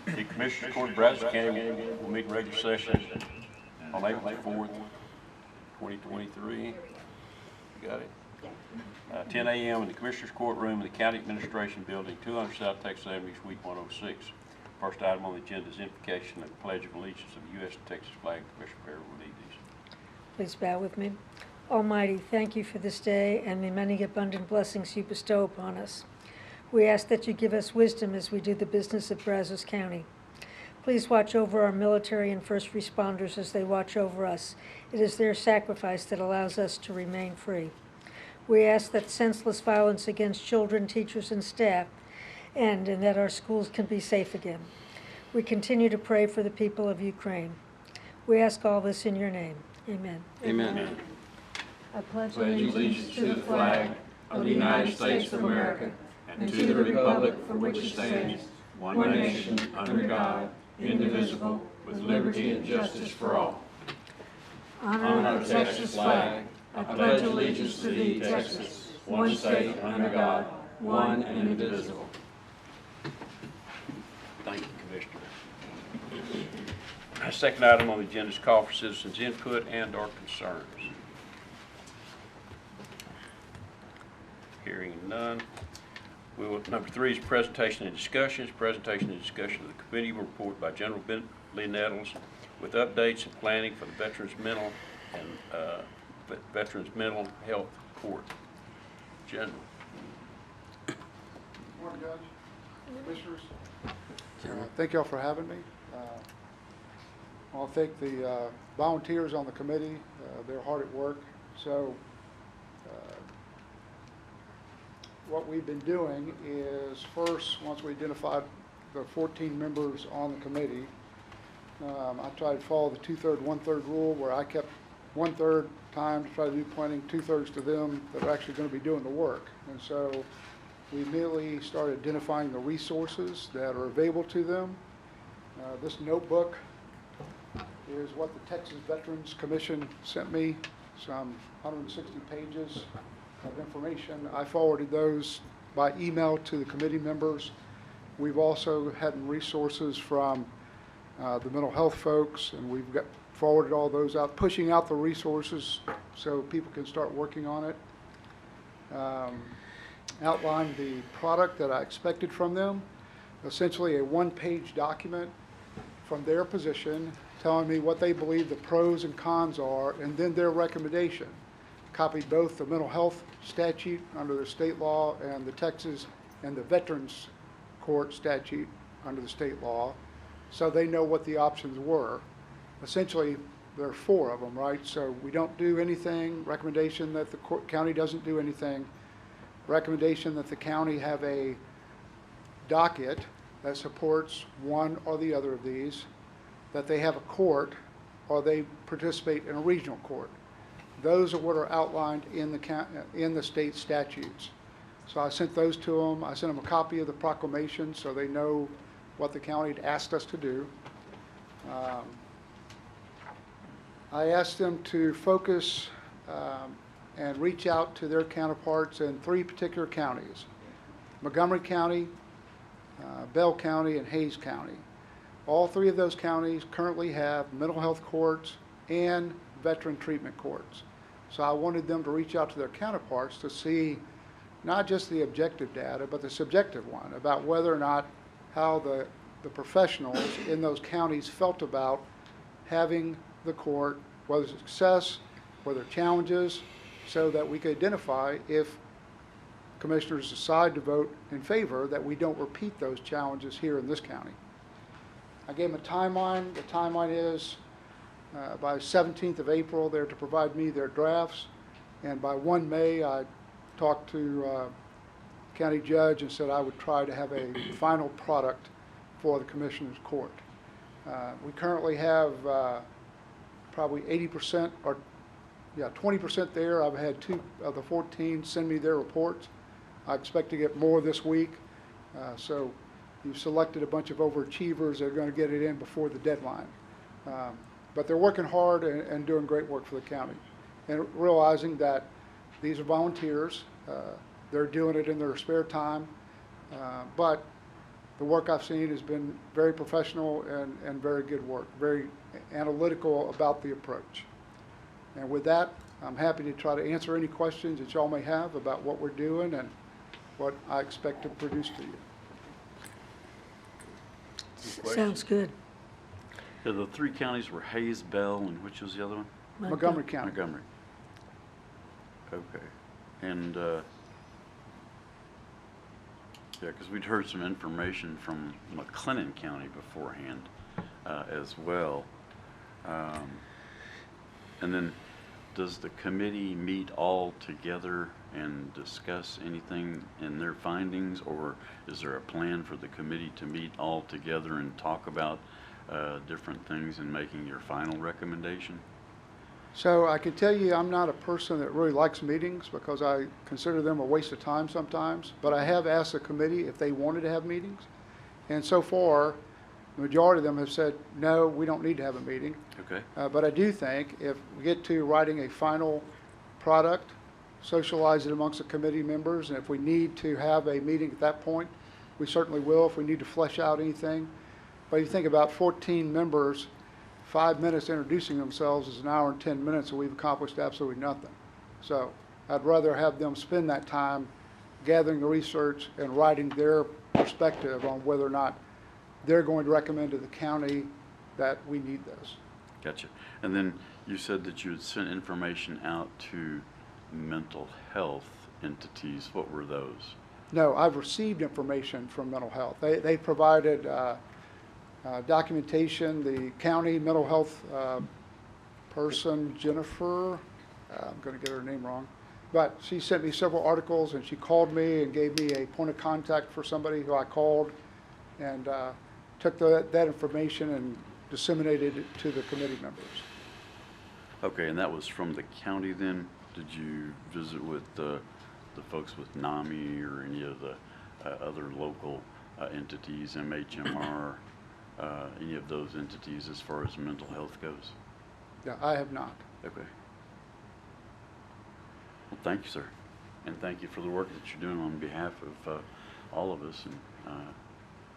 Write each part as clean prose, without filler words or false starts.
The Commissioners Court of Brazos County will meet in regular session on April 4th, 2023. Got it? 10 a.m. in the Commissioners Courtroom in the County Administration Building, 200 South Texas Avenue, Suite 106. First item on the agenda is invocation of the Pledge of Allegiance of the U.S. and Texas flag. Commissioner Perry will lead these. Please bow with me. Almighty, thank you for this day and the many abundant blessings you bestow upon us. We ask that you give us wisdom as we do the business of Brazos County. Please watch over our military and first responders as they watch over us. It is their sacrifice that allows us to remain free. We ask that senseless violence against children, teachers, and staff end, and that our schools can be safe again. We continue to pray for the people of Ukraine. We ask all this in your name. Amen. Amen. I pledge allegiance to the flag of the United States of America and to the republic for which it stands, one nation, under God, indivisible, with liberty and justice for all. Honor the Texas flag. I pledge allegiance to thee, Texas, one state, under God, one and indivisible. Thank you, Commissioner. Our second item on the agenda is call for citizens' input and/or concerns. Hearing none. Number 3 is presentation and discussions. Presentation and discussion of the committee report by General Bentley Nettles with updates and planning for the Veterans Mental Health Court. General. Good morning, Judge, Commissioners. Thank you all for having me. I want to thank the volunteers on the committee. They're hard at work. So what we've been doing is first, once we identified the 14 members on the committee, I tried to follow the 2/3, 1/3 rule where I kept 1/3 time to try to do planning, 2/3 to them that are actually going to be doing the work. And so we immediately started identifying the resources that are available to them. This notebook is what the Texas Veterans Commission sent me, some 160 pages of information. I forwarded those by email to the committee members. We've also had resources from the mental health folks, and we've forwarded all those out, pushing out the resources so people can start working on it. Outlined the product that I expected from them, essentially a one-page document from their position telling me what they believe the pros and cons are, and then their recommendation. Copied both the mental health statute under the state law and the Texas and the Veterans Court statute under the state law, so they know what the options were. Essentially, there are 4 of them, right? So we don't do anything, recommendation that the county doesn't do anything, recommendation that the county have a docket that supports one or the other of these, that they have a court or they participate in a regional court. Those are what are outlined in the state statutes. So I sent those to them. I sent them a copy of the proclamation so they know what the county had asked us to do. I asked them to focus and reach out to their counterparts in 3 particular counties: Montgomery County, Bell County, and Hayes County. All 3 of those counties currently have mental health courts and veteran treatment courts. So I wanted them to reach out to their counterparts to see not just the objective data, but the subjective one about whether or not how the professionals in those counties felt about having the court, whether success, whether challenges, so that we could identify if commissioners decide to vote in favor that we don't repeat those challenges here in this county. I gave them a timeline. The timeline is by 17th of April, they're to provide me their drafts, and by 1 May, I talked to county judge and said I would try to have a final product for the commissioner's court. We currently have probably 80% or 20% there. I've had 2 of the 14 send me their reports. I expect to get more this week. So you've selected a bunch of overachievers that are going to get it in before the deadline. But they're working hard and doing great work for the county, and realizing that these are volunteers. They're doing it in their spare time, But the work I've seen has been very professional and very good work, very analytical about the approach. And with that, I'm happy to try to answer any questions that y'all may have about what we're doing and what I expect to produce to you. Sounds good. Yeah, the three counties were Hayes, Bell, and which was the other one? Montgomery County. Montgomery. Okay. And, yeah, because we'd heard some information from McLennan County beforehand as well. And then, does the committee meet all together and discuss anything in their findings, or is there a plan for the committee to meet all together and talk about different things in making your final recommendation? So I can tell you I'm not a person that really likes meetings because I consider them a waste of time sometimes, but I have asked the committee if they wanted to have meetings. And so far, the majority of them have said, no, we don't need to have a meeting. Okay. But I do think if we get to writing a final product, socialize it amongst the committee members, and if we need to have a meeting at that point, we certainly will if we need to flesh out anything. But you think about 14 members, 5 minutes introducing themselves is an hour and 10 minutes, and we've accomplished absolutely nothing. So I'd rather have them spend that time gathering the research and writing their perspective on whether or not they're going to recommend to the county that we need this. Gotcha. And then you said that you had sent information out to mental health entities. What were those? No, I've received information from mental health. They provided documentation. The county mental health person, Jennifer, I'm going to get her name wrong, but she sent me several articles, and she called me and gave me a point of contact for somebody who I called, and took that information and disseminated it to the committee members. Okay, and that was from the county then? Did you visit with the folks with NAMI or any of the other local entities, MHMR, any of those entities as far as mental health goes? Yeah, I have not. Okay. Well, thank you, sir. And thank you for the work that you're doing on behalf of all of us, and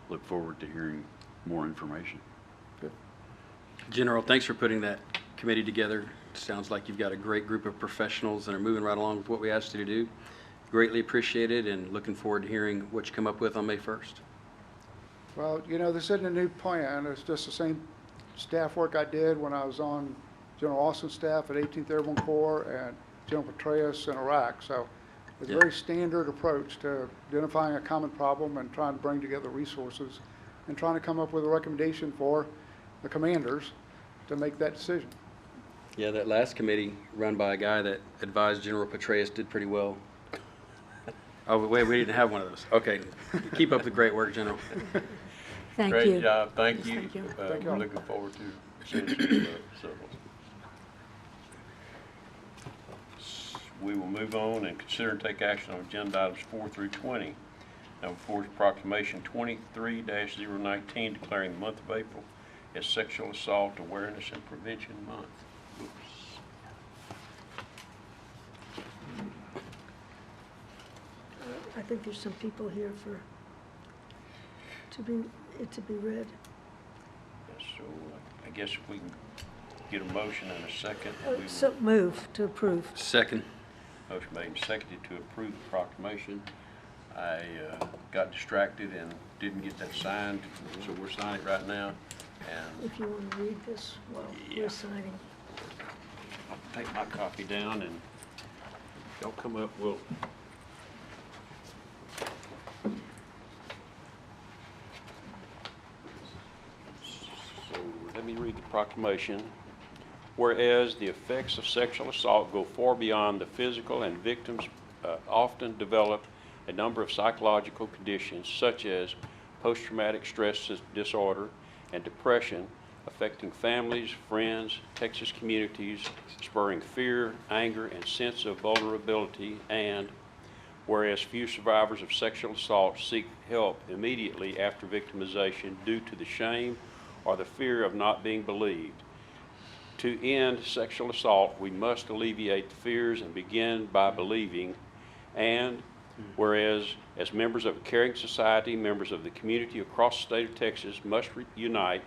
look forward to hearing more information. Good. General, thanks for putting that committee together. Sounds like you've got a great group of professionals that are moving right along with what we asked you to do. Greatly appreciated, and looking forward to hearing what you come up with on May 1st. Well, you know, this isn't a new plan. It's just the same staff work I did when I was on General Austin's staff at 18th Airborne Corps and General Petraeus in Iraq. So it's a very standard approach to identifying a common problem and trying to bring together resources and trying to come up with a recommendation for the commanders to make that decision. Yeah, that last committee run by a guy that advised General Petraeus did pretty well. Oh, wait, we didn't have one of those. Okay. Keep up the great work, General. Thank you. Great job, thank Yes, you. thank you. Thank you. We're looking forward to seeing you several. We will move on and consider and take action on agenda items 4 through 20. Number 4 is proclamation 23-019 declaring the month of April as Sexual Assault Awareness and Prevention Month. Oops. I think there's some people here for, to be read. So I guess if we can get a motion and a second, we will. So move to approve. Second. Motion made and seconded to approve the proclamation. I got distracted and didn't get that signed, so we're signing it right now. And If you want to read this while Yeah. we're signing. I'll take my copy down, and y'all come up, we'll. So let me read the proclamation. Whereas the effects of sexual assault go far beyond the physical, and victims often develop a number of psychological conditions such as post-traumatic stress disorder and depression, affecting families, friends, Texas communities, spurring fear, anger, and sense of vulnerability. And whereas few survivors of sexual assault seek help immediately after victimization due to the shame or the fear of not being believed. To end sexual assault, we must alleviate the fears and begin by believing. And Whereas, as members of a caring society, members of the community across the state of Texas must unite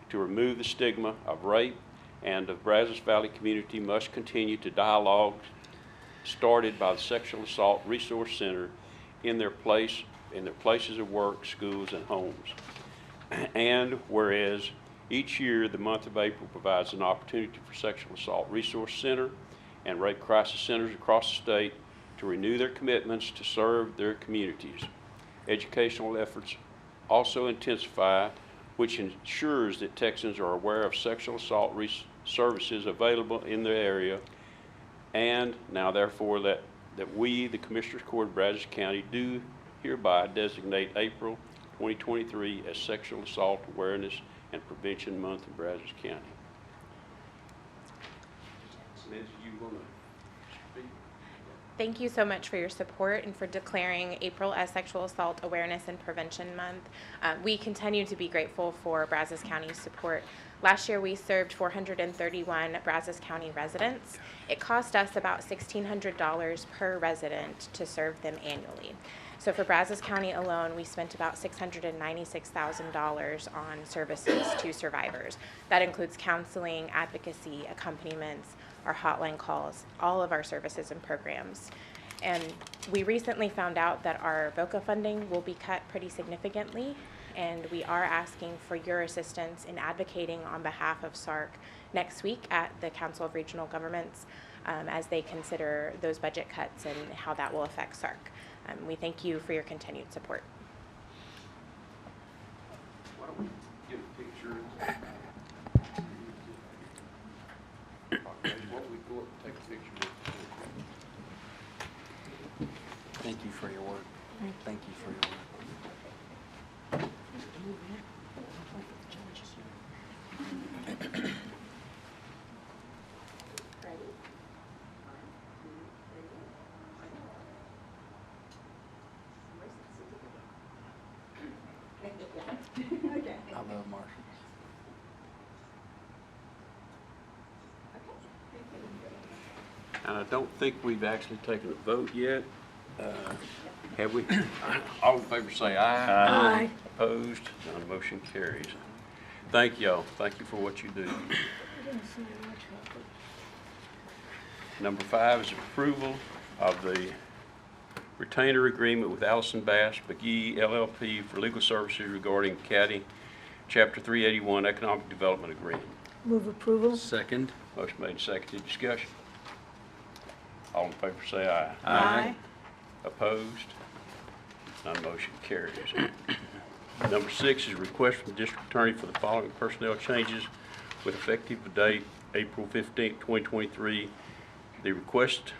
to remove the stigma of rape, and the Brazos Valley community must continue to dialogue started by the Sexual Assault Resource Center in their places of work, schools, and homes. And whereas each year the month of April provides an opportunity for Sexual Assault Resource Center and rape crisis centers across the state to renew their commitments to serve their communities. Educational efforts also intensify, which ensures that Texans are aware of sexual assault services available in their area. And now therefore that we, the Commissioners Court of Brazos County, do hereby designate April 2023 as Sexual Assault Awareness and Prevention Month in Brazos County. Liz, you want to speak? Thank you so much for your support and for declaring April as Sexual Assault Awareness and Prevention Month. We continue to be grateful for Brazos County's support. Last year we served 431 Brazos County residents. It cost us about $1,600 per resident to serve them annually. So for Brazos County alone, we spent about $696,000 on services to survivors. That includes counseling, advocacy, accompaniments, our hotline calls, all of our services and programs. And we recently found out that our VOCA funding will be cut pretty significantly, and we are asking for your assistance in advocating on behalf of SARC next week at the Council of Regional Governments as they consider those budget cuts and how that will affect SARC. We thank you for your continued support. Why don't we get a picture? Why don't we go up and take a picture? Thank you for your work. Thank you for your work. I love Marshall. And I don't think we've actually taken a vote yet. Have we? All in favor say aye. Aye. Opposed? None motion carries. Thank y'all. Thank you for what you do. Number 5 is approval of the retainer agreement with Allison Bass McGee LLP for legal services regarding County Chapter 381 Economic Development Agreement. Move approval. Second. Motion made, seconded, discussion. All in favor say aye. Aye. Opposed? None motion carries. Number 6 is request from the district attorney for the following personnel changes with effective date April 15, 2023. The requested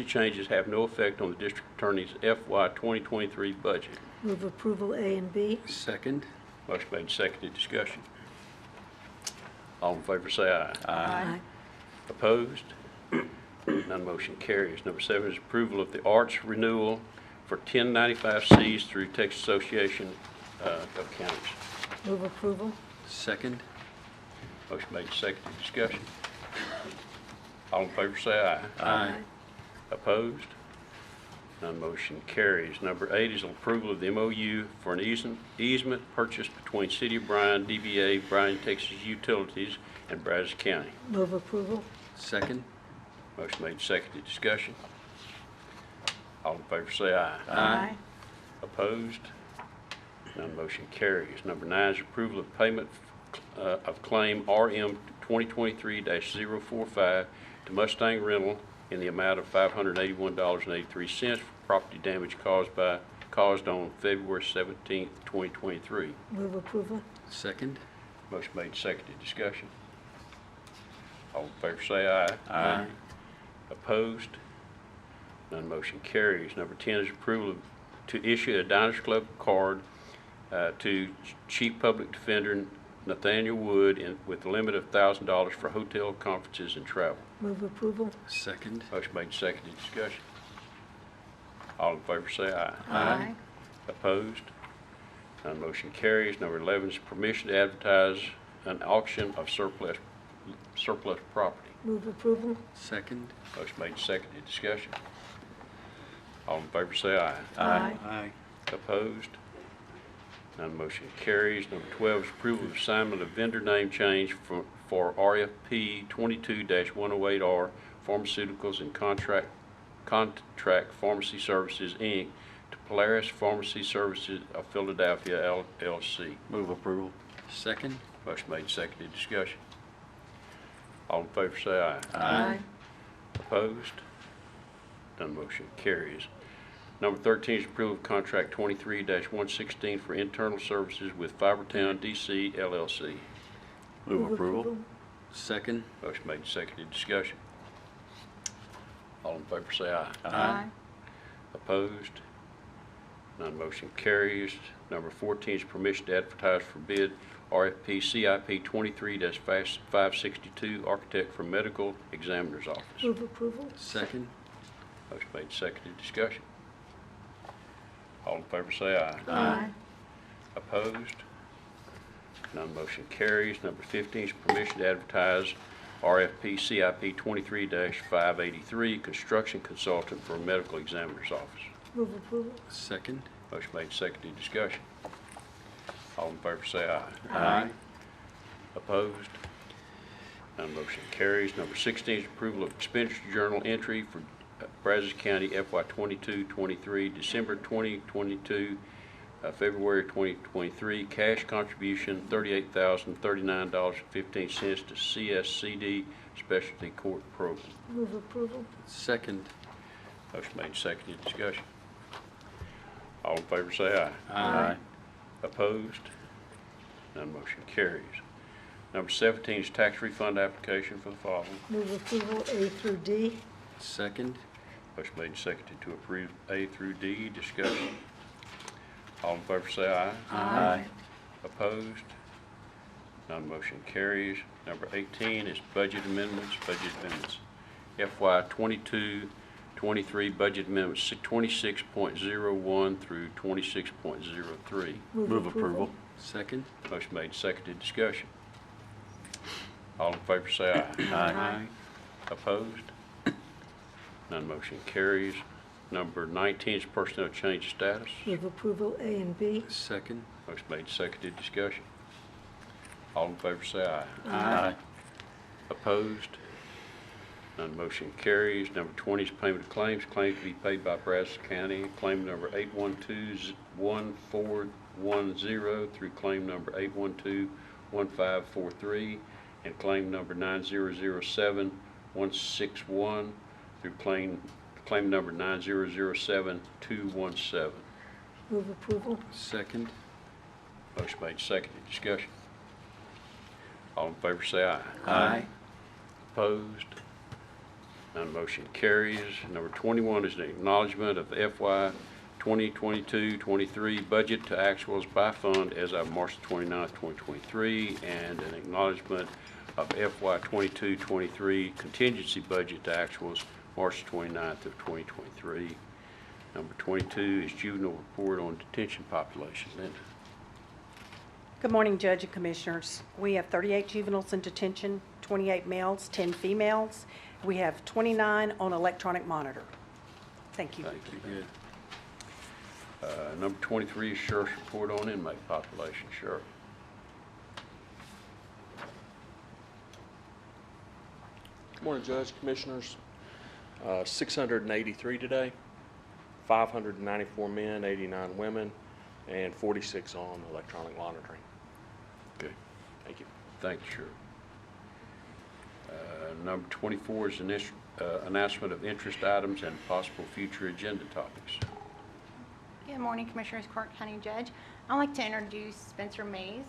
changes have no effect on the district attorney's FY 2023 budget. Move approval A and B. Second. Motion made, seconded, discussion. All in favor say aye. Aye. Opposed? None motion carries. Number 7 is approval of the arts renewal for 1095Cs through Texas Association of Counties. Move approval. Second. Motion made, seconded, discussion. All in favor say aye. Aye. Opposed? None motion carries. Number 8 is approval of the MOU for an easement purchased between City of Bryan, DBA, Bryan, Texas Utilities, and Brazos County. Move approval. Second. Motion made, seconded, discussion. All in favor say aye. Aye. Opposed? None motion carries. Number 9 is approval of payment of claim RM 2023-045 to Mustang Rental in the amount of $581.83 for property damage caused on February 17th, 2023. Move approval. Second. Motion made, seconded, discussion. All in favor say aye. Aye. Opposed? None motion carries. Number 10 is approval to issue a Diners Club card to Chief Public Defender Nathaniel Wood with a limit of $1,000 for hotel, conferences, and travel. Move approval. Second. Motion made, seconded, discussion. All in favor say aye. Aye. Opposed? None motion carries. Number 11 is permission to advertise an auction of surplus property. Move approval. Second. Motion made, seconded, discussion. All in favor say aye. Aye. Opposed? None motion carries. Number 12 is approval of assignment of vendor name change for RFP 22-108R Pharmaceuticals and Contract Pharmacy Services, Inc. to Polaris Pharmacy Services of Philadelphia, LLC. Move approval. Second. Motion made, seconded, discussion. All in favor say aye. Aye. Opposed? None motion carries. Number 13 is approval of contract 23-116 for internal services with Fibertown DC LLC. Move approval. Second. Motion made, seconded, discussion. All in favor say aye. Aye. Opposed? None motion carries. Number 14 is permission to advertise for bid RFP CIP 23-562 Architect for Medical Examiner's Office. Move approval. Second. Motion made, seconded, discussion. All in favor say aye. Aye. Opposed? None motion carries. Number 15 is permission to advertise RFP CIP 23-583 Construction Consultant for a Medical Examiner's Office. Move approval. Second. Motion made, seconded, discussion. All in favor say aye. Aye. Opposed? None motion carries. Number 16 is approval of expenditure journal entry for Brazos County FY 22-23, December 2022, February 2023, cash contribution $38,039.15 to CSCD Specialty Court Program. Move approval. Second. Motion made, seconded, discussion. All in favor say aye. Aye. Opposed? None motion carries. Number 17 is tax refund application for the following. Move approval A through D. Second. Motion made and seconded to approve A through D. Discussion. All in favor say aye. Aye. Opposed? None motion carries. Number 18 is budget amendments. FY 22-23 budget amendments 26.01 through 26.03. Move approval. Second. Motion made and seconded. Discussion. All in favor say aye. Aye. Opposed? None motion carries. Number 19 is personnel change status. Move approval A and B. Second. Motion made, seconded, discussion. All in favor say aye. Aye. Opposed? None motion carries. Number 20 is payment of claims. Claims to be paid by Brazos County. Claim number 812-1410 through claim number 812-1543 and claim number 9007-161 through claim number 9007-217. Move approval. Second. Motion made, seconded, discussion. All in favor say aye. Aye. Opposed? None motion carries. Number 21 is an acknowledgement of FY 2022-23 budget to actuals by fund as of March 29th, 2023, and an acknowledgement of FY 22-23 contingency budget to actuals March 29th of 2023. Number 22 is juvenile report on detention population. Linda. Good morning, Judge and Commissioners. We have 38 juveniles in detention, 28 males, 10 females. We have 29 on electronic monitor. Thank you. Thank you. Number 23 is Sheriff's report on inmate population. Sheriff. Good morning, Judge, Commissioners. 683 today, 594 men, 89 women, and 46 on electronic monitoring. Okay. Thank you. Thank you, Sheriff. Number 24 is an announcement of interest items and possible future agenda topics. Good morning, Commissioners, Clark County Judge. I'd like to introduce Spencer Mays.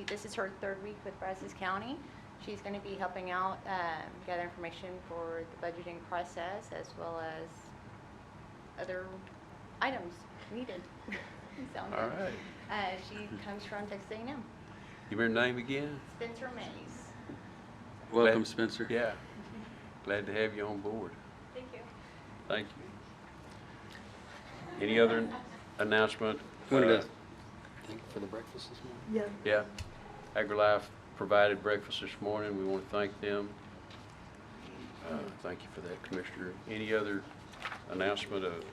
This is her third week with Brazos County. She's going to be helping out, gather information for the budgeting process as well as other items needed. Sound All good? right. She comes from Texas A&M. Give me your name again? Spencer Mays. Welcome, Glad- Spencer. Yeah. Glad to have you on board. Thank you. Thank you. Any other announcement? Wanted to thank you for the breakfast this morning. Yeah. Yeah. AgriLife provided breakfast this morning. We want to thank them. Thank you for that, Commissioner. Any other announcement of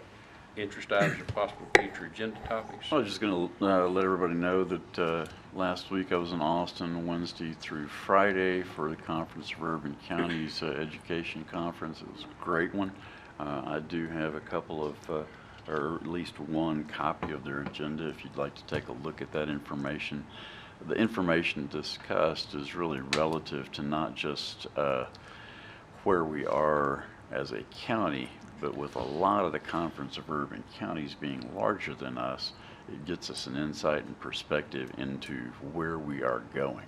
interest items or possible future agenda topics? I was just going to let everybody know that last week I was in Austin Wednesday through Friday for the Conference of Urban Counties Education Conference. It was a great one. I do have a couple of, or at least one copy of their agenda if you'd like to take a look at that information. The information discussed is really relative to not just where we are as a county, but with a lot of the Conference of Urban Counties being larger than us, it gets us an insight and perspective into where we are going.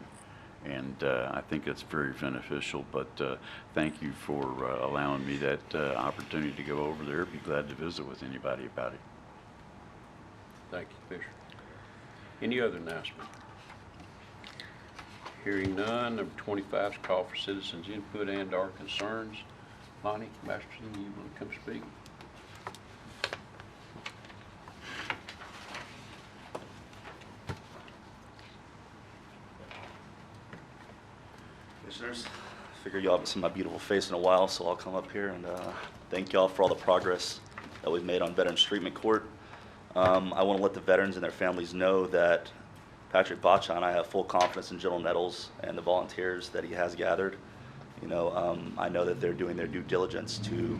And I think it's very beneficial, but thank you for allowing me that opportunity to go over there. Be glad to visit with anybody about it. Thank you, Commissioner. Any other announcement? Hearing none, number 25 is call for citizens' input and/or concerns. Lonnie Masterson, you want to come speak? Commissioners, I figure y'all haven't seen my beautiful face in a while, so I'll come up here and thank y'all for all the progress that we've made on Veterans Treatment Court. I want to let the veterans and their families know that Patrick Bacha and I have full confidence in General Nettles and the volunteers that he has gathered. You know, I know that they're doing their due diligence to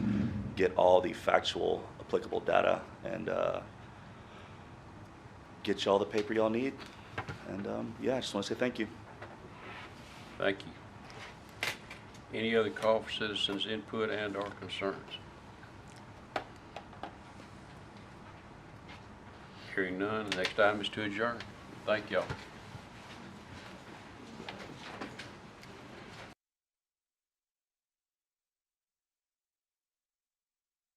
get all the factual, applicable data and get y'all the paper y'all need. And yeah, I just want to say thank you. Thank you. Any other call for citizens' input and/or concerns? Hearing none, the next item is to adjourn. Thank y'all.